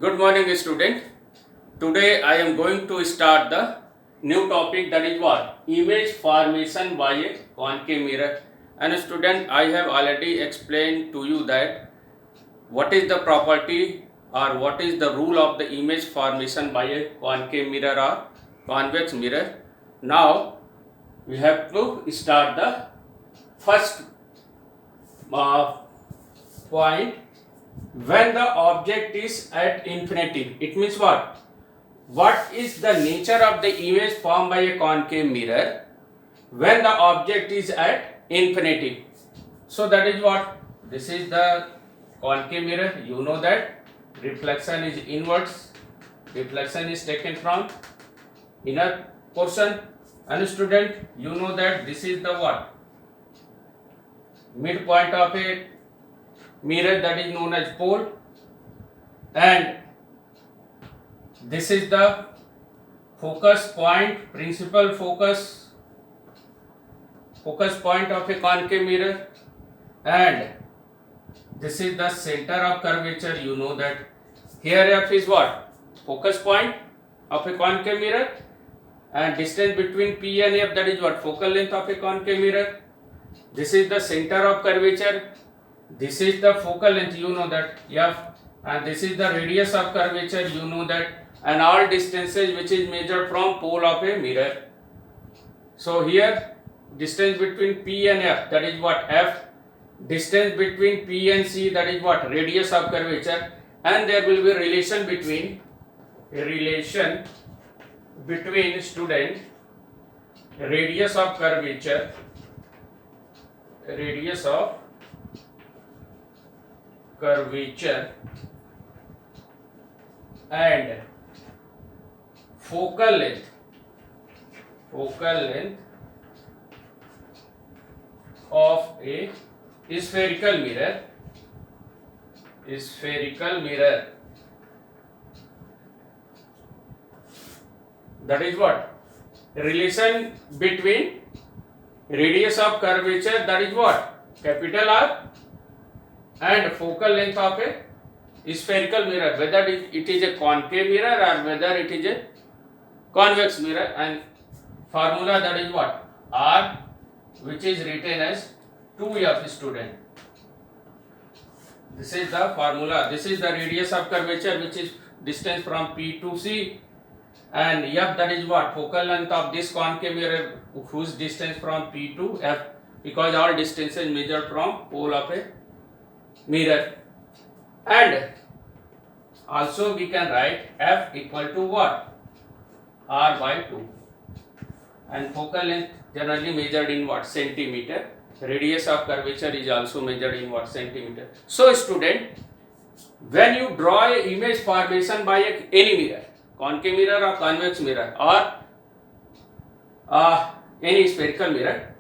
Good morning, student. Today I am going to start the new topic, that is what? Image formation by a concave mirror. And student, I have already explained to you that what is the property or what is the rule of the image formation by a concave mirror or convex mirror. Now we have to start the first uh, point. When the object is at infinity, it means what is the nature of the image formed by a concave mirror when the object is at infinity? So that is what? This is the concave mirror. You know that reflection is inwards. Reflection is taken from inner portion. And student, you know that this is the what? Midpoint of a mirror, that is known as pole. And this is the focus point, principal focus point of a concave mirror, and this is the center of curvature. You know that here F is what? Focus point of a concave mirror, and distance between P and F, that is what? Focal length of a concave mirror. This is the center of curvature. This is the focal length, you know that, F, and this is the radius of curvature, you know that, and all distances which is measured from pole of a mirror. So here distance between P and F, that is what? F. Distance between P and C, that is what? Radius of curvature. And there will be relation between student radius of curvature and focal length of a spherical mirror. That is what? Relation between radius of curvature, that is what? Capital R, and focal length of a spherical mirror, whether it is a concave mirror or whether it is a convex mirror. And formula, that is what? R, which is written as 2F, student. This is the formula. This is the radius of curvature, which is distance from P to C, and F, that is what? Focal length of this concave mirror, whose distance from P to F, because all distances measured from pole of a mirror. And also we can write F equal to what? R by 2. And focal length generally measured in what? Centimeter. Radius of curvature is also measured in what? Centimeter. So student, when you draw a image formation by any mirror, concave mirror or convex mirror, or any spherical mirror,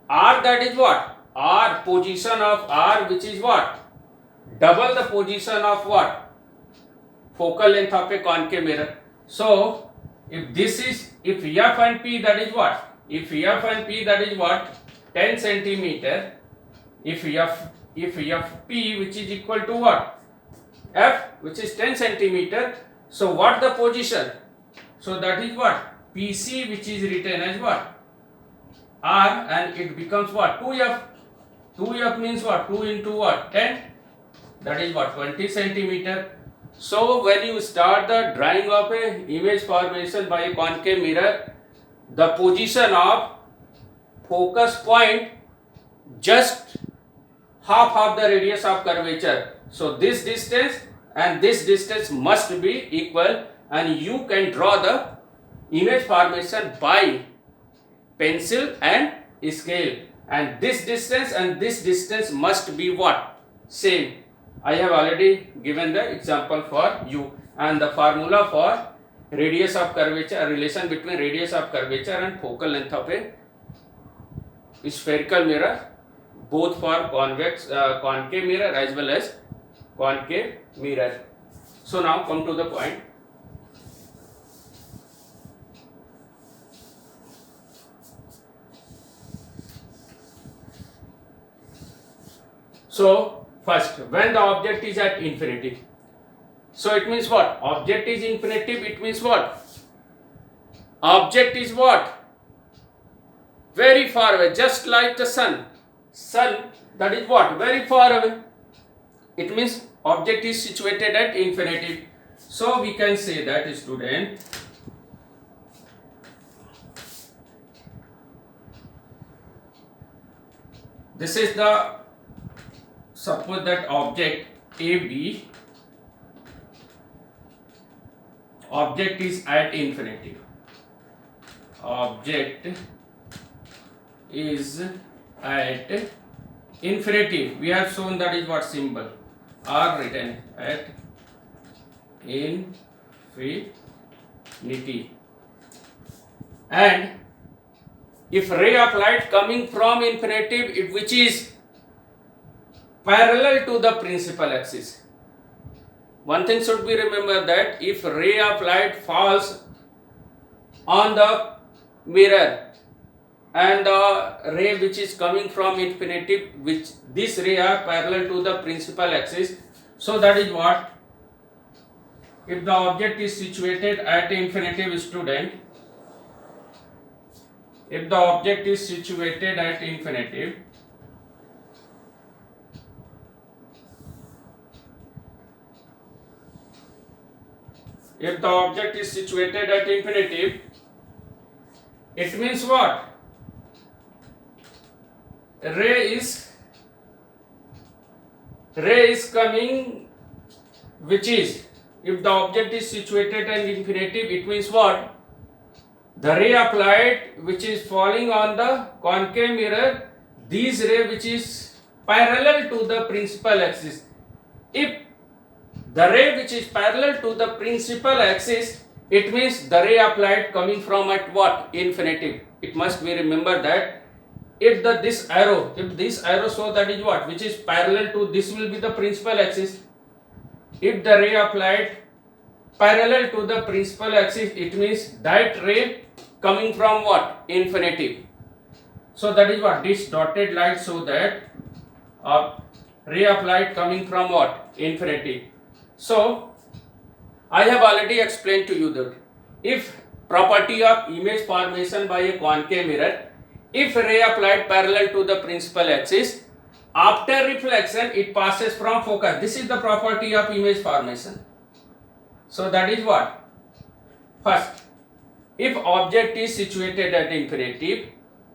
R, that is what? R, position of R, which is what? Double the position of what? Focal length of a concave mirror. So if F and P, that is what? If F and P, that is what? 10 centimeter. If Fp, which is equal to what? F, which is 10 centimeter. So what the position? So that is what? Pc, which is written as what? R, and it becomes what? 2F. 2F means what? 2 into what? 10. That is what? 20 centimeter. So when you start the drawing of a image formation by a concave mirror, the position of focus point just half of the radius of curvature. So this distance and this distance must be equal, and you can draw the image formation by pencil and scale. And this distance and this distance must be what? Same. I have already given the example for you. And the formula for radius of curvature, relation between radius of curvature and focal length of a spherical mirror, both for concave mirror as well as concave mirror. So now come to the point. So First, when the object is at infinity. So it means what? Object is infinitive, it means what? Object is what? Very far away, just like the sun. Sun, that is what? Very far away. It means object is situated at infinitive. So we can say that, student, this is the, suppose that object AB, object is at infinitive. Object is at infinitive. We have shown that is what symbol are written at infinity. And if ray of light coming from infinitive, which is parallel to the principal axis. One thing should be remembered, that if ray of light falls on the mirror and the ray which is coming from infinitive, which this ray are parallel to the principal axis, so that is what? If the object is situated at infinitive, student, if the object is situated at infinitive, if the object is situated at infinitive, it means what? Ray is coming, which is, if the object is situated at infinitive, it means what? The ray of light which is falling on the concave mirror, this ray which is parallel to the principal axis. If the ray which is parallel to the principal axis, it means the ray of light coming from at what? Infinitive. It must be remembered that if this arrow so that is what? Which is parallel to, this will be the principal axis. If the ray of light parallel to the principal axis, it means that ray coming from what? Infinitive. So that is what? This dotted line show that ray of light coming from what? Infinity. So I have already explained to you that if property of image formation by a concave mirror, if ray of light parallel to the principal axis, after reflection it passes from focus. This is the property of image formation. So that is what? First, if object is situated at infinitive,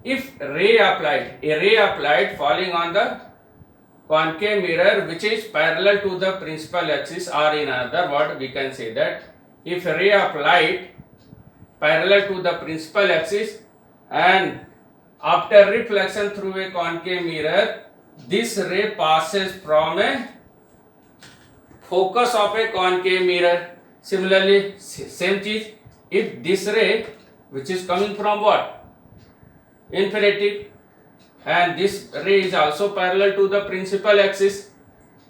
if a ray of light falling on the concave mirror which is parallel to the principal axis, or in another word we can say that if a ray of light parallel to the principal axis and after reflection through a concave mirror, this ray passes from a focus of a concave mirror. Similarly, same thing, if this ray which is coming from what? Infinitive, and this ray is also parallel to the principal axis,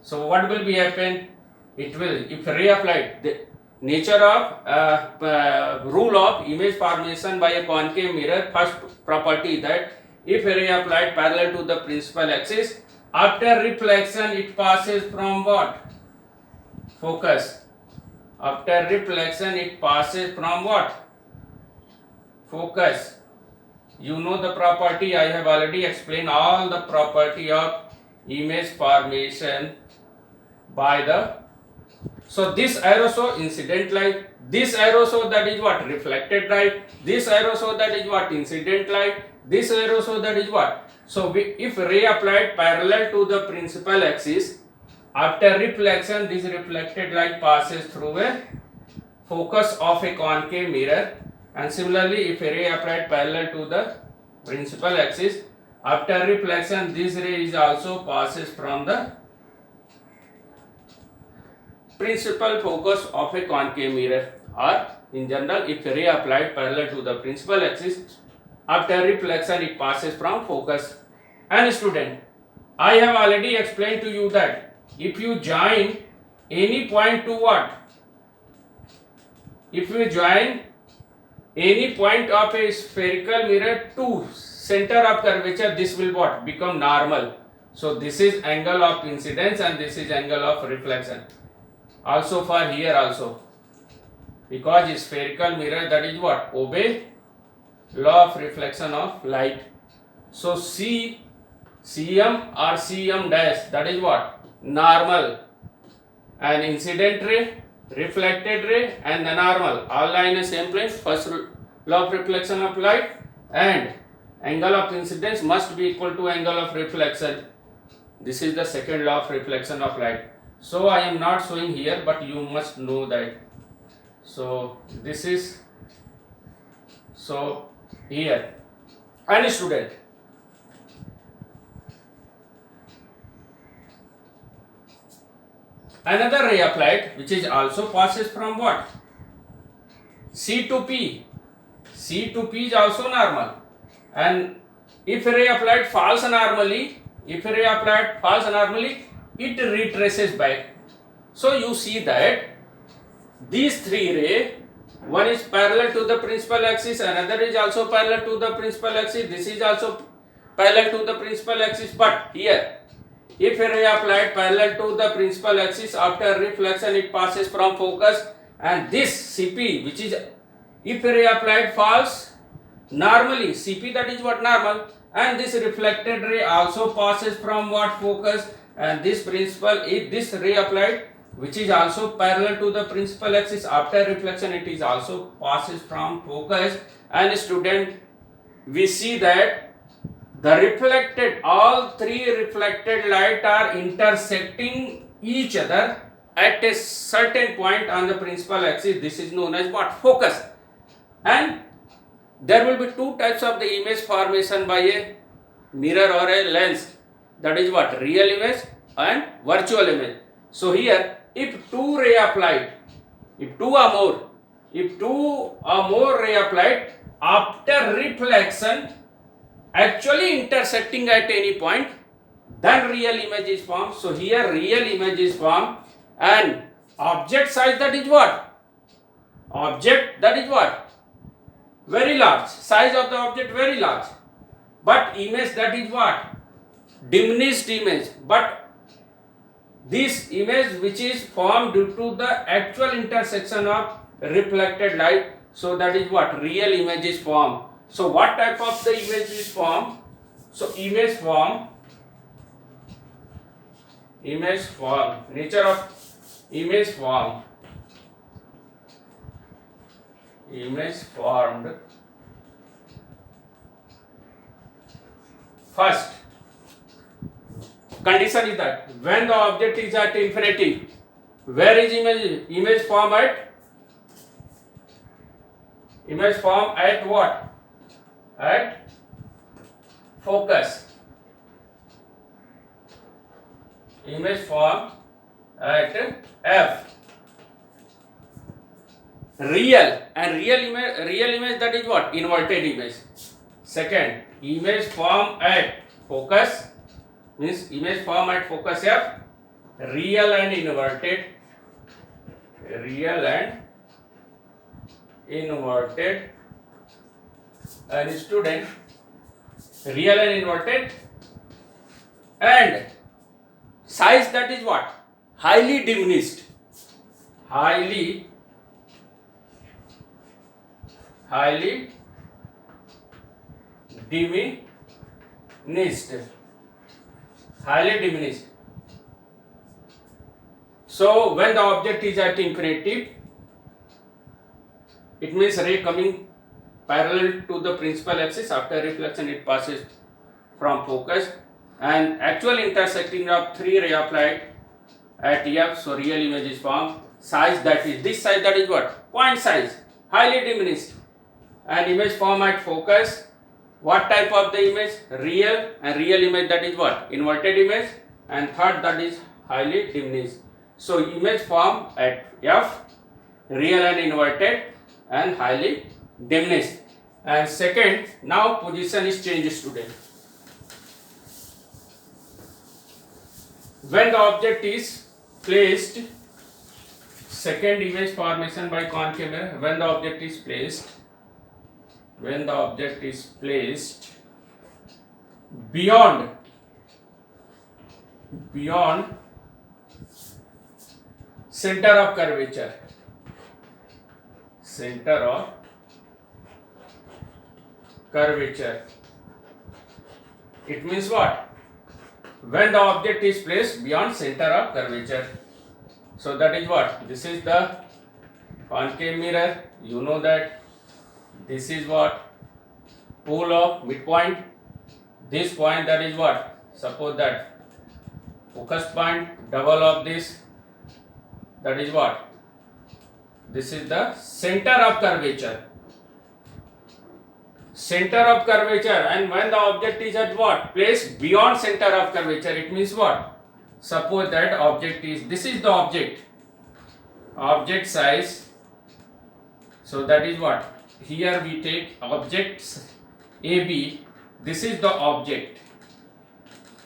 so what will be happen? It will, if ray of light, the nature of rule of image formation by a concave mirror, first property that if a ray of light parallel to the principal axis, after reflection it passes from what? Focus. After reflection it passes from what? Focus. You know the property, I have already explained all the property of image formation by the, so this arrow show incident light, this arrow show that is what? Reflected light, this arrow show that is what? Incident light, this arrow show that is what? So if ray of light parallel to the principal axis, after reflection this reflected light passes through a focus of a concave mirror, and similarly if a ray of light parallel to the principal axis, after reflection this ray is also passes from the principal focus of a concave mirror, or in general if a ray of light parallel to the principal axis, after reflection it passes from focus. And student, I have already explained to you that if you join any point to what? If you join any point of a spherical mirror to center of curvature, this will what? Become normal. So this is angle of incidence and this is angle of reflection. Also for here also, because it's spherical mirror, that is what? Obey law of reflection of light. So Cm or Cm dash, that is what? Normal. And incident ray, reflected ray and the normal, all lie in the same plane. First law of reflection of light, and angle of incidence must be equal to angle of reflection. This is the second law of reflection of light. So I am not showing here, but you must know that. So this is, so here, any student, another ray of light which is also passes from what? C to P. C to P is also normal, and if a ray of light falls normally, it retraces back. So you see that these three rays, one is parallel to the principal axis, another is also parallel to the principal axis, this is also parallel to the principal axis. But here, if a ray of light parallel to the principal axis, after reflection it passes from focus, and this Cp, which is, if a ray of light falls normally, Cp, that is what? Normal, and this reflected ray also passes from what? Focus, and this principal, if this ray of light which is also parallel to the principal axis, after reflection it is also passes from focus. And student, we see that the reflected, all three reflected light are intersecting each other at a certain point on the principal axis. This is known as what? Focus. And there will be two types of the image formation by a mirror or a lens, that is what? Real image and virtual image. So here, if two ray of light, if two or more ray of light after reflection actually intersecting at any point, then real image is formed. So here real image is formed, and object size, that is what? Object, that is what? Very large. Size of the object very large. But image, that is what? Diminished image. But this image which is formed due to the actual intersection of reflected light, so that is what? Real image is formed. So what type of the image is formed? So image form, nature of image form, image formed. First condition is that when the object is at infinity, where is image form at? Image form at what? At focus. Image form at F. Real, and real image, that is what? Inverted image. Second, image form at focus, means image form at focus F, real and inverted, and student, real and inverted, and size, that is what? Highly diminished, highly diminished. So when the object is at infinity, it means ray coming parallel to the principal axis, after reflection it passes from focus, and actual intersecting of three ray of light at F, so real image is formed. Size, that is this size, that is what? Point size, highly diminished, and image form at focus. What type of the image? Real, and real image, that is what? Inverted image, and third, that is highly diminished. So image form at F, real and inverted, and highly diminished. And second, now position is changed, student. When the object is placed, second image formation by concave mirror, when the object is placed beyond beyond center of curvature. Center of curvature. It means what? When the object is placed beyond center of curvature. So that is what? This is the concave mirror. You know that. This is what? Pole of midpoint. This point, that is what? Suppose that focus point, double of this. That is what? This is the center of curvature. Center of curvature, and when the object is at what? Placed beyond center of curvature, it means what? Suppose that object is, this is the object. Object size. So that is what? Here we take objects AB. This is the object.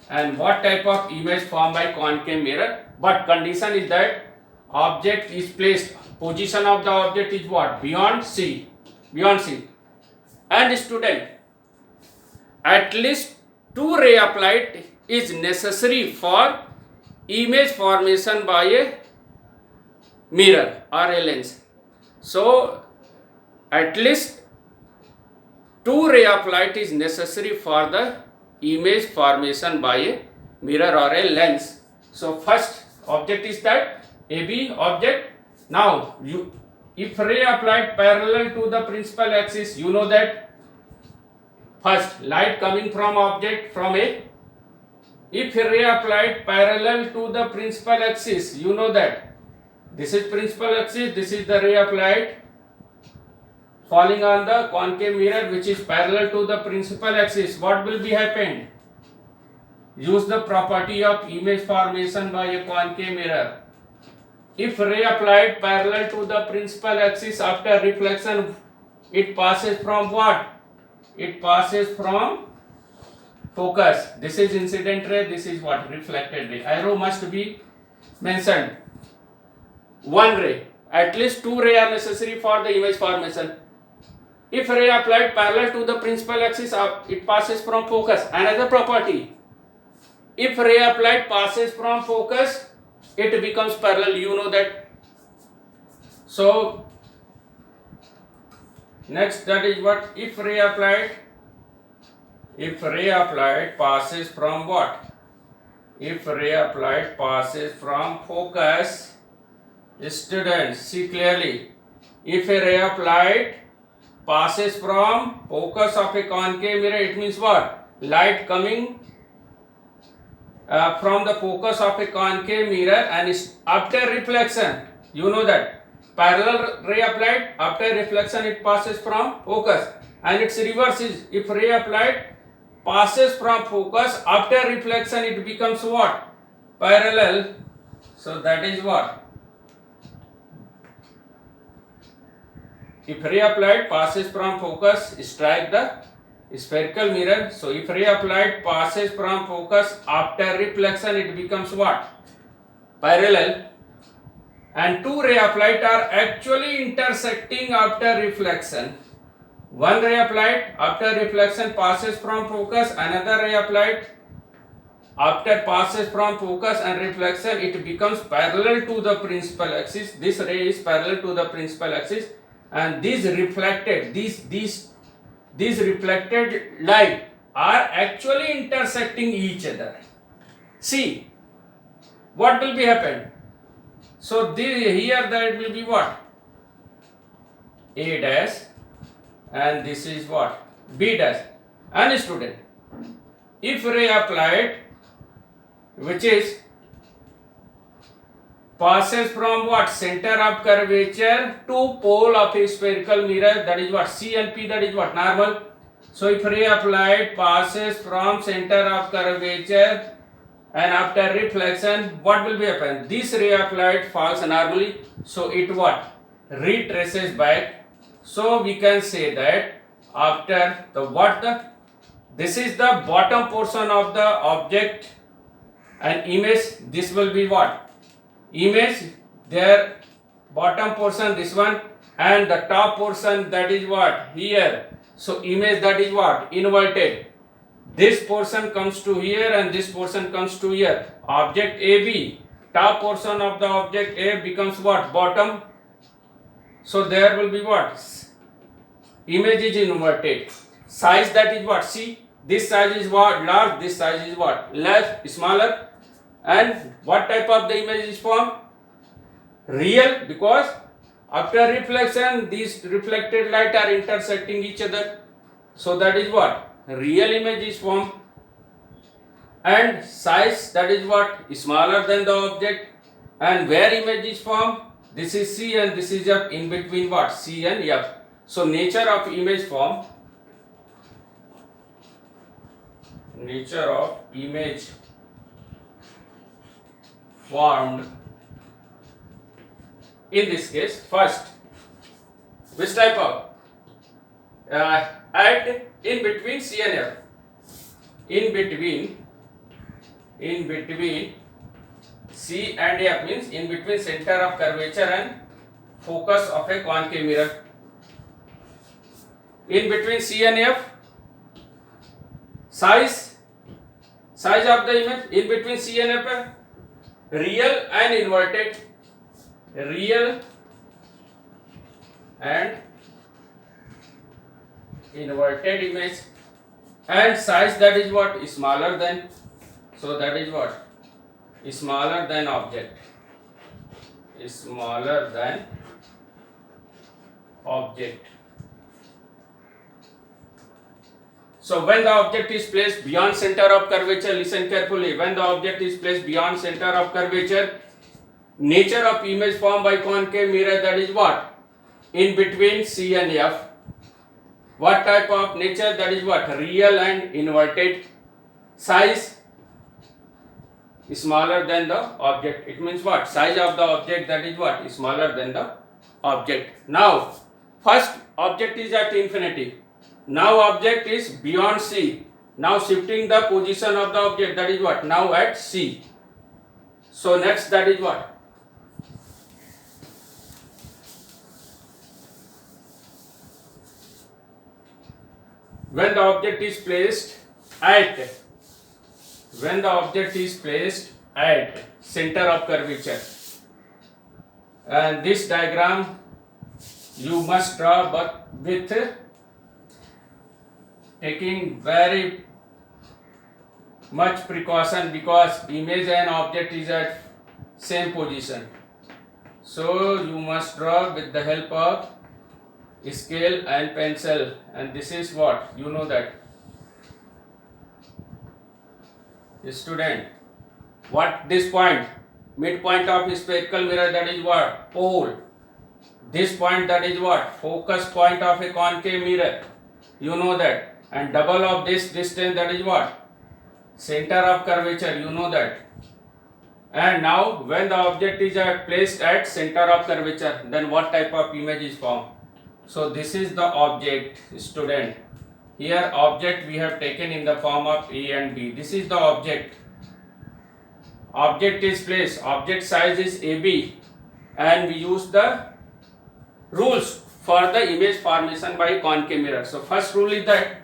And what type of image formed by concave mirror? But condition is that object is placed, position of the object is what? Beyond C. Beyond C. And student, at least 2 ray of light is necessary for image formation by a mirror or a lens. So at least 2 ray of light is necessary for the image formation by a mirror or a lens. So first object is that AB object. Now if ray of light parallel to the principal axis, you know that first light coming from object from A. If ray of light parallel to the principal axis, you know that this is principal axis, this is the ray of light falling on the concave mirror which is parallel to the principal axis. What will be happened? Use the property of image formation by a concave mirror. If ray of light parallel to the principal axis, after reflection, it passes from what? It passes from focus. This is incident ray, this is what? Reflected ray. Arrow must be mentioned. 1 ray. At least 2 rays are necessary for the image formation. If ray of light parallel to the principal axis, it passes from focus. Another property. If ray of light passes from focus, it becomes parallel, you know that. So next, that is what? If ray of light passes from what? If ray of light passes from focus, students see clearly. If a ray of light passes from focus of a concave mirror, it means what? Light coming from the focus of a concave mirror, and after reflection, you know that parallel ray of light, after reflection it passes from focus, and its reverse is if ray of light passes from focus, after reflection it becomes what? Parallel. So that is what? If ray of light passes from focus, strike the spherical mirror. So if ray of light passes from focus, after reflection it becomes what? Parallel. And 2 rays of light are actually intersecting after reflection. 1 ray of light after reflection passes from focus, another ray of light after passes from focus and reflection, it becomes parallel to the principal axis. This ray is parallel to the principal axis, and these reflected light are actually intersecting each other. See what will be happen. So here that will be what? A dash, and this is what? B dash. And student, if ray of light which is passes from what? Center of curvature to pole of a spherical mirror, that is what? C and P, that is what? Normal. So if ray of light passes from center of curvature and after reflection, what will be happen? This ray of light falls normally, so it what? Retraces back. So we can say that after this is the bottom portion of the object and image. This will be what? Image, their bottom portion, this one, and the top portion, that is what? Here. So image, that is what? Inverted. this portion comes to here and this portion comes to here. Object AB, top portion of the object A becomes what? Bottom. So there will be what? Image is inverted. Size, that is what? See, this size is what? Large, this size is what? Less, smaller. And what type of the image is formed? Real, because after reflection these reflected light are intersecting each other. So that is what? Real image is formed. And size, that is what? Smaller than the object. And where image is formed? This is C and this is F, in between what? C and F. So nature of image form. Nature of image formed in this case. First, which type of? At in between C and F. In between C and F means in between center of curvature and focus of a concave mirror. In between C and F, size of the image in between C and F, real and inverted. Real and inverted image, and size, that is what? Smaller than. So that is what? Smaller than object. Smaller than object. So when the object is placed beyond center of curvature, listen carefully, when the object is placed beyond center of curvature, nature of image formed by concave mirror, that is what? In between C and F. What type of nature? That is what? Real and inverted. Size smaller than the object. It means what? Size of the object, that is what? Smaller than the object. Now, first object is at infinity. Now object is beyond C. Now shifting the position of the object, that is what? Now at C. So next, that is what? When the object is placed at center of curvature, and this diagram you must draw, but with taking very much precaution, because image and object is at same position. So you must draw with the help of scale and pencil, and this is what? You know that. Student, what this point? Midpoint of spherical mirror, that is what? Pole. This point, that is what? Focus point of a concave mirror. You know that. And double of this distance, that is what? Center of curvature. You know that. And now when the object is placed at center of curvature, then what type of image is formed? So this is the object, student. Here object we have taken in the form of A and B. This is the object. Object is placed. Object size is AB, and we use the rules for the image formation by concave mirror. So first rule is that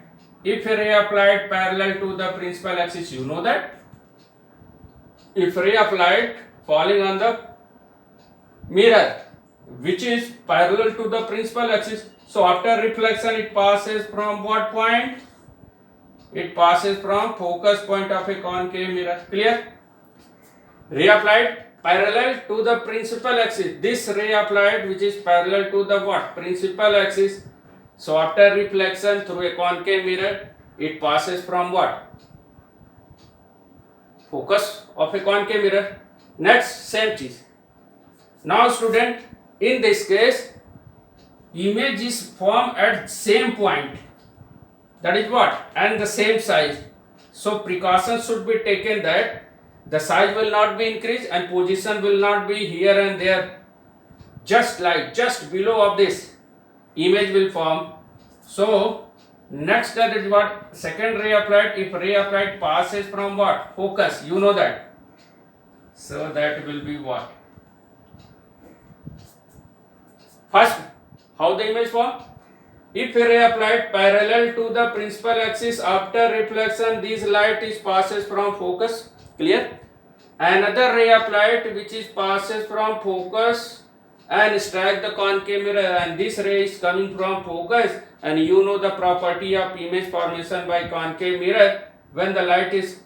if a ray applied parallel to the principal axis, you know that. If ray applied falling on the mirror which is parallel to the principal axis, so after reflection it passes from what point? It passes from focus point of a concave mirror. Clear? Ray applied parallel to the principal axis. This ray applied which is parallel to the what? Principal axis. So after reflection through a concave mirror, it passes from what? Focus of a concave mirror. Next, same cheese. Now student, in this case, image is formed at same point. That is what? And the same size. So precautions should be taken that the size will not be increased and position will not be here and there. Just below of this image will form. So next, that is what? Second ray applied. If ray applied passes from what? Focus. You know that. So that will be what? First, how the image form? If a ray applied parallel to the principal axis after reflection, this light is passes from focus. Clear? Another ray applied which is passes from focus and strike the concave mirror, and this ray is coming from focus, and you know the property of image formation by concave mirror. When the light is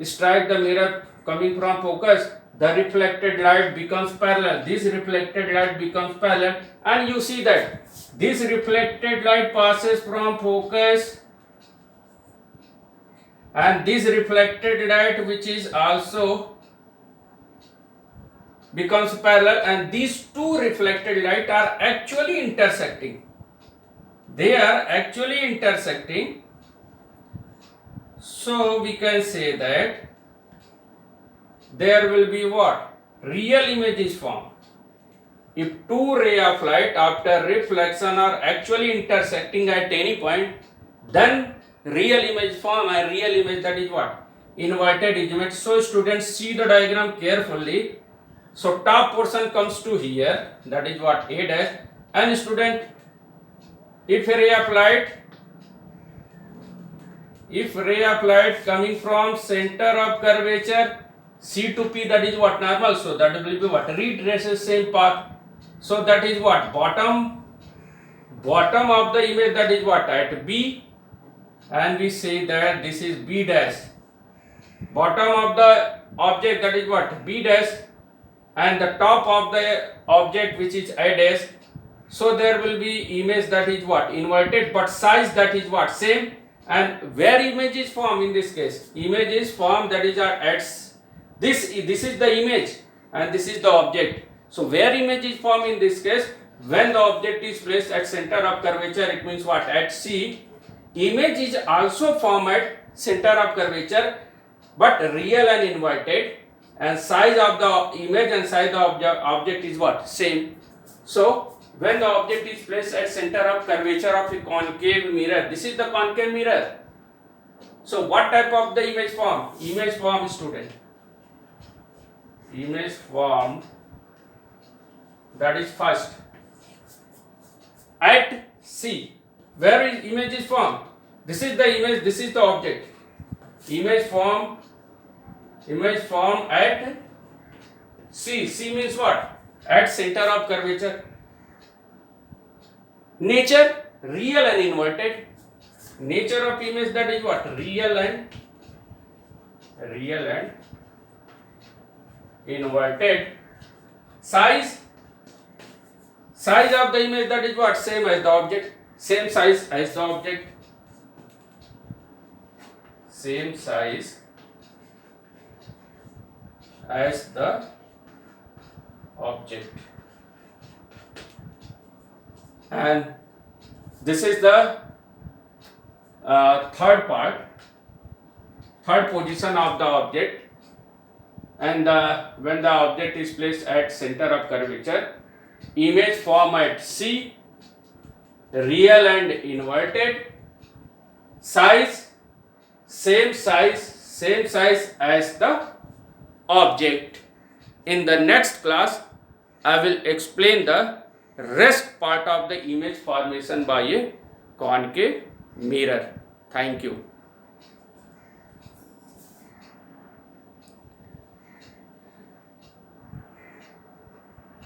strike the mirror coming from focus, the reflected light becomes parallel. This reflected light becomes parallel, and you see that this reflected light passes from focus, and this reflected light which is also becomes parallel, and these two reflected light are actually intersecting. They are actually intersecting. So we can say that there will be what? Real image is formed. If two rays of light after reflection are actually intersecting at any point, then real image form, and real image, that is what? Inverted image. So students, see the diagram carefully. So top portion comes to here, that is what? A dash. And student, if ray applied coming from center of curvature C to P, that is what? Normal. So that will be what? Retraces same path. So that is what? Bottom of the image, that is what? At B, and we say that this is B dash. Bottom of the object, that is what? B dash, and the top of the object which is A dash. So there will be image, that is what? Inverted, but size, that is what? Same. And where image is formed in this case? Image is formed, that is at this is the image and this is the object. So where image is formed in this case? When the object is placed at center of curvature, it means what? At C. Image is also formed at center of curvature, but real and inverted, and size of the image and size of the object is what? Same. So when the object is placed at center of curvature of a concave mirror, this is the concave mirror. So what type of the image form? Image form, student. Image form, that is first at C. Where is image is formed? This is the image, this is the object. Image form at C. C means what? At center of curvature. Nature, real and inverted. Nature of image, that is what? Real and inverted. Size of the image, that is what? Same as the object. Same size as the object. Same size as the object. And this is the third position of the object. And when the object is placed at center of curvature, image form at C, real and inverted. Size, same size as the object. In the next class, I will explain the rest part of the image formation by a concave mirror. Thank you.